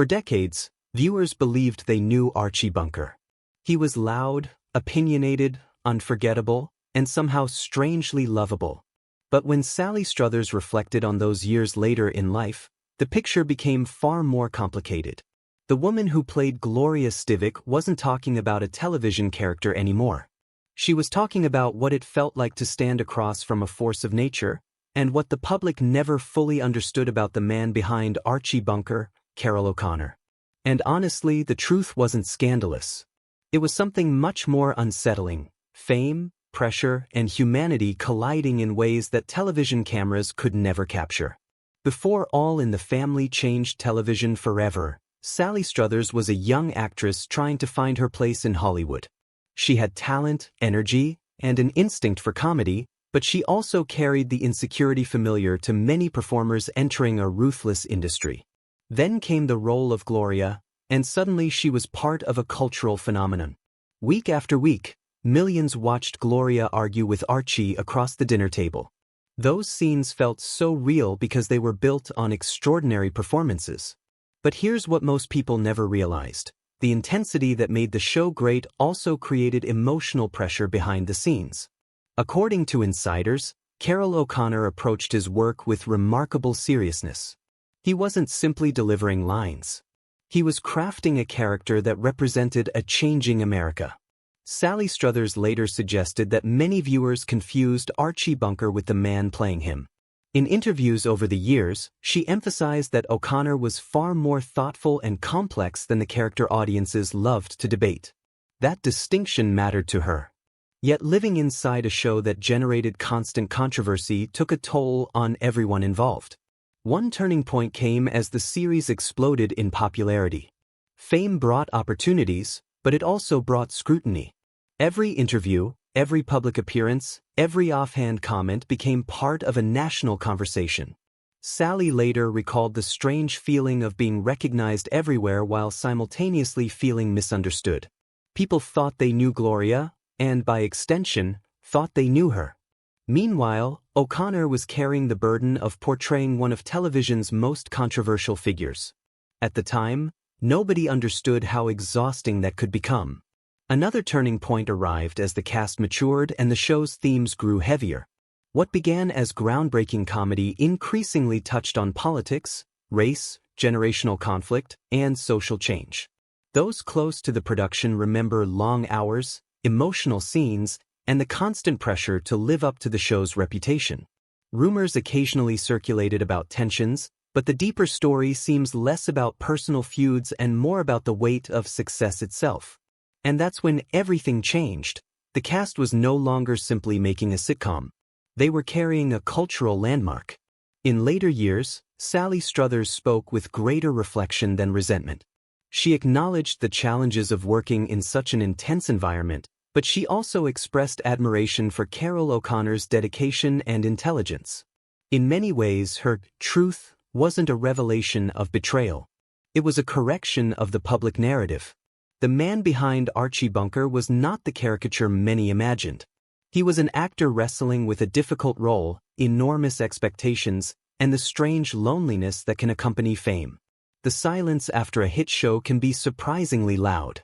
For decades, viewers believed they knew Archie Bunker. He was loud, opinionated, unforgettable, and somehow strangely lovable. But when Sally Struthers reflected on those years later in life, the picture became far more complicated. The woman who played Gloria Stivic wasn't talking about a television character anymore. She was talking about what it felt like to stand across from a force of nature, and what the public never fully understood about the man behind Archie Bunker, Carroll O'Connor. And honestly, the truth wasn't scandalous. It was something much more unsettling: fame, pressure, and humanity colliding in ways that television cameras could never capture. Before All in the Family changed television forever, Sally Struthers was a young actress trying to find her place in Hollywood. She had talent, energy, and an instinct for comedy, but she also carried the insecurity familiar to many performers entering a ruthless industry. Then came the role of Gloria, and suddenly she was part of a cultural phenomenon. Week after week, millions watched Gloria argue with Archie across the dinner table. Those scenes felt so real because they were built on extraordinary performances. But here's what most people never realized: the intensity that made the show great also created emotional pressure behind the scenes. According to insiders, Carroll O'Connor approached his work with remarkable seriousness. He wasn't simply delivering lines. He was crafting a character that represented a changing America. Sally Struthers later suggested that many viewers confused Archie Bunker with the man playing him. In interviews over the years, she emphasized that O'Connor was far more thoughtful and complex than the character audiences loved to debate. That distinction mattered to her. Yet living inside a show that generated constant controversy took a toll on everyone involved. One turning point came as the series exploded in popularity. Fame brought opportunities, but it also brought scrutiny. Every interview, every public appearance, every offhand comment became part of a national conversation. Sally later recalled the strange feeling of being recognized everywhere while simultaneously feeling misunderstood. People thought they knew Gloria, and by extension, thought they knew her. Meanwhile, O'Connor was carrying the burden of portraying one of television's most controversial figures. At the time, nobody understood how exhausting that could become. Another turning point arrived as the cast matured and the show's themes grew heavier. What began as groundbreaking comedy increasingly touched on politics, race, generational conflict, and social change. Those close to the production remember long hours, emotional scenes, and the constant pressure to live up to the show's reputation. Rumors occasionally circulated about tensions, but the deeper story seems less about personal feuds and more about the weight of success itself. And that's when everything changed. The cast was no longer simply making a sitcom. They were carrying a cultural landmark. In later years, Sally Struthers spoke with greater reflection than resentment. She acknowledged the challenges of working in such an intense environment, but she also expressed admiration for Carroll O'Connor's dedication and intelligence. In many ways, her truth wasn't a revelation of betrayal. It was a correction of the public narrative. The man behind Archie Bunker was not the caricature many imagined. He was an actor wrestling with a difficult role, enormous expectations, and the strange loneliness that can accompany fame. The silence after a hit show can be surprisingly loud.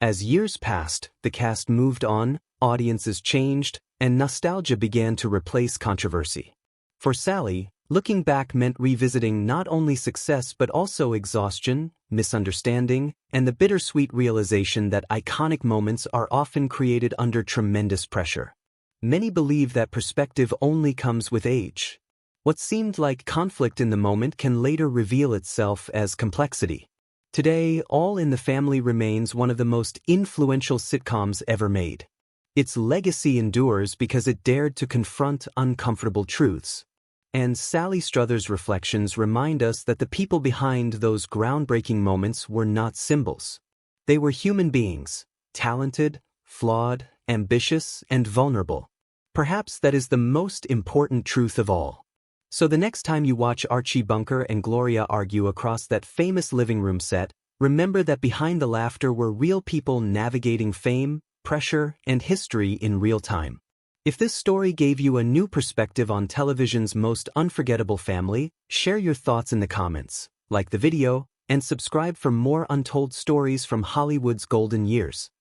As years passed, the cast moved on, audiences changed, and nostalgia began to replace controversy. For Sally, looking back meant revisiting not only success but also exhaustion, misunderstanding, and the bittersweet realization that iconic moments are often created under tremendous pressure. Many believe that perspective only comes with age. What seemed like conflict in the moment can later reveal itself as complexity. Today, All in the Family remains one of the most influential sitcoms ever made. Its legacy endures because it dared to confront uncomfortable truths. And Sally Struthers' reflections remind us that the people behind those groundbreaking moments were not symbols. They were human beings, talented, flawed, ambitious, and vulnerable. Perhaps that is the most important truth of all. So the next time you watch Archie Bunker and Gloria argue across that famous living room set, remember that behind the laughter were real people navigating fame, pressure, and history in real time. If this story gave you a new perspective on television's most unforgettable family, share your thoughts in the comments, like the video, and subscribe for more untold stories from Hollywood's golden years.